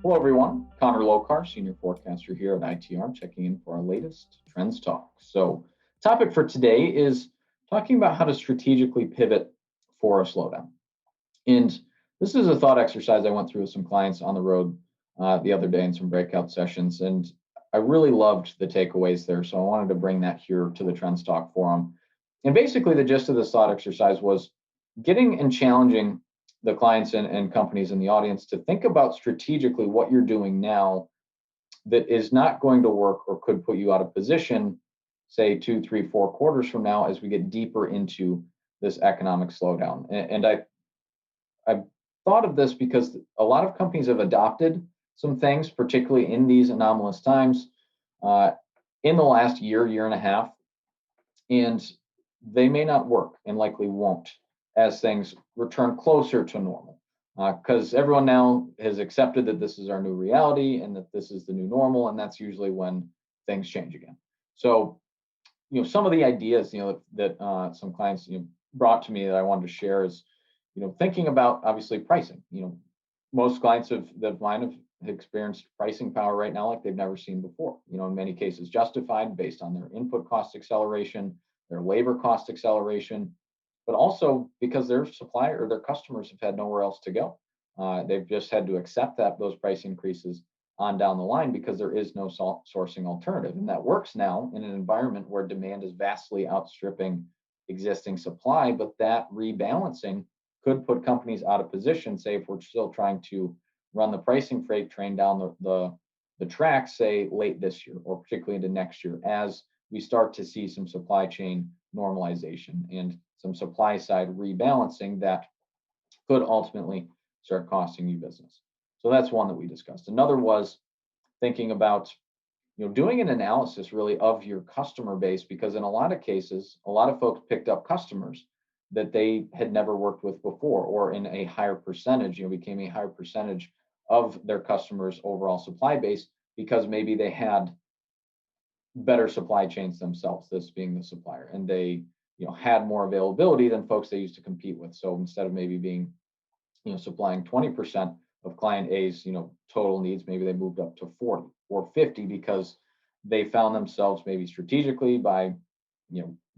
Hello, everyone. Connor Lokar, Senior Forecaster here at ITR, checking in for our latest Trends Talk. So, topic for today is talking about how to strategically pivot for a slowdown. And this is a thought exercise I went through with some clients on the road the other day in some breakout sessions, and I really loved the takeaways there. So, I wanted to bring that here to the Trends Talk forum. And basically, the gist of this thought exercise was getting and challenging the clients and companies in the audience to think about strategically what you're doing now that is not going to work or could put you out of position, say 2, 3, 4 quarters from now as we get deeper into this economic slowdown. And I've thought of this because a lot of companies have adopted some things, particularly in these anomalous times, in the last year and a half, and they may not work and likely won't as things return closer to normal. Because everyone now has accepted that this is our new reality and that this is the new normal, and that's usually when things change again. So, some of the ideas, that some clients, brought to me that I wanted to share is, thinking about obviously pricing. Most clients of mine have experienced pricing power right now like they've never seen before. In many cases justified based on their input cost acceleration, their labor cost acceleration, but also because their supplier or their customers have had nowhere else to go. They've just had to accept those price increases on down the line because there is no sourcing alternative. And that works now in an environment where demand is vastly outstripping existing supply, but that rebalancing could put companies out of position, say if we're still trying to run the pricing freight train down the track, say late this year or particularly into next year, as we start to see some supply chain normalization and some supply side rebalancing that could ultimately start costing you business. So that's one that we discussed. Another was thinking about doing an analysis really of your customer base, because in a lot of cases, a lot of folks picked up customers that they had never worked with before, or in a higher percentage, became a higher percentage of their customers' overall supply base because maybe they had better supply chains themselves, this being the supplier, and they had more availability than folks they used to compete with. So instead of maybe being supplying 20% of client A's total needs, maybe they moved up to 40 or 50 because they found themselves maybe strategically by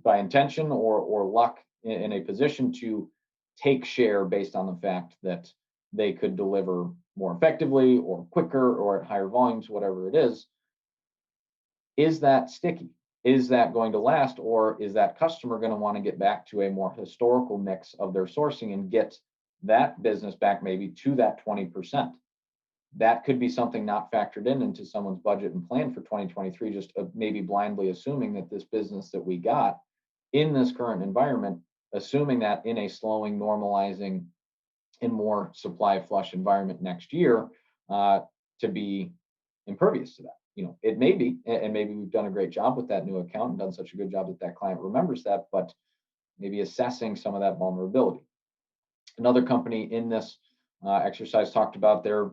intention or luck in a position to take share based on the fact that they could deliver more effectively or quicker or at higher volumes, whatever it is. Is that sticky? Is that going to last, or is that customer going to want to get back to a more historical mix of their sourcing and get that business back maybe to that 20%? That could be something not factored into someone's budget and plan for 2023, just maybe blindly assuming that this business that we got in this current environment, assuming that in a slowing, normalizing, and more supply flush environment next year, to be impervious to that. It may be, and maybe we've done a great job with that new account and done such a good job that client remembers that, but maybe assessing some of that vulnerability. Another company in this exercise talked about their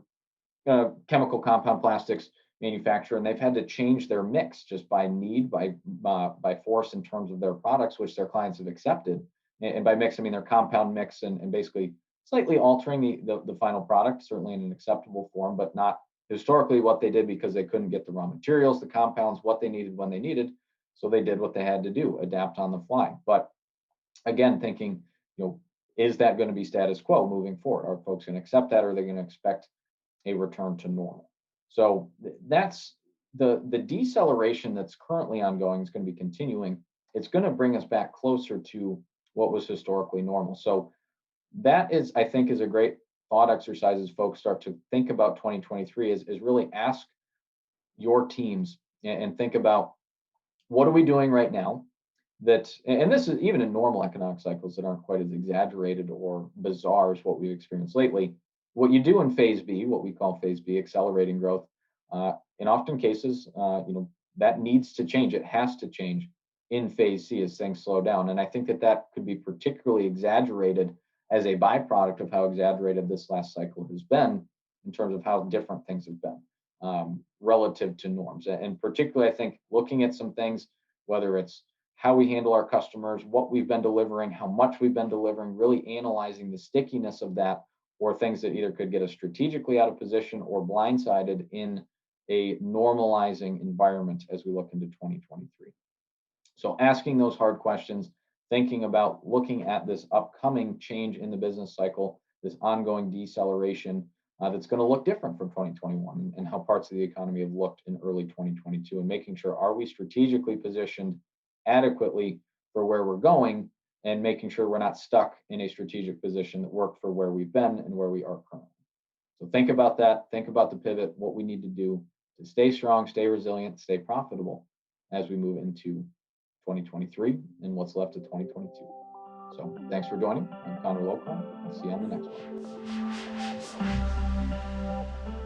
chemical compound plastics manufacturer, and they've had to change their mix just by need, by force in terms of their products, which their clients have accepted. And by mix, I mean their compound mix and basically slightly altering the final product, certainly in an acceptable form, but not historically what they did because they couldn't get the raw materials, the compounds, what they needed when they needed. So they did what they had to do, adapt on the fly. But again, thinking, is that going to be status quo moving forward? Are folks going to accept that, or are they going to expect a return to normal? So that's the deceleration that's currently ongoing is going to be continuing. It's going to bring us back closer to what was historically normal. So that is, I think, is a great thought exercise as folks start to think about 2023 is really ask your teams and think about what are we doing right now that, and this is even in normal economic cycles that aren't quite as exaggerated or bizarre as what we've experienced lately. What you do in phase B, what we call phase B, accelerating growth, in often cases, that needs to change. It has to change in phase C as things slow down. And I think that could be particularly exaggerated as a byproduct of how exaggerated this last cycle has been in terms of how different things have been relative to norms. And particularly, I think looking at some things, whether it's how we handle our customers, what we've been delivering, how much we've been delivering, really analyzing the stickiness of that or things that either could get us strategically out of position or blindsided in a normalizing environment as we look into 2023. So asking those hard questions, thinking about looking at this upcoming change in the business cycle, this ongoing deceleration that's going to look different from 2021 and how parts of the economy have looked in early 2022, and making sure, are we strategically positioned adequately for where we're going, and making sure we're not stuck in a strategic position that worked for where we've been and where we are currently. So think about that. Think about the pivot, what we need to do to stay strong, stay resilient, stay profitable as we move into 2023 and what's left of 2022. So thanks for joining. I'm Connor Lokar. I'll see you on the next one.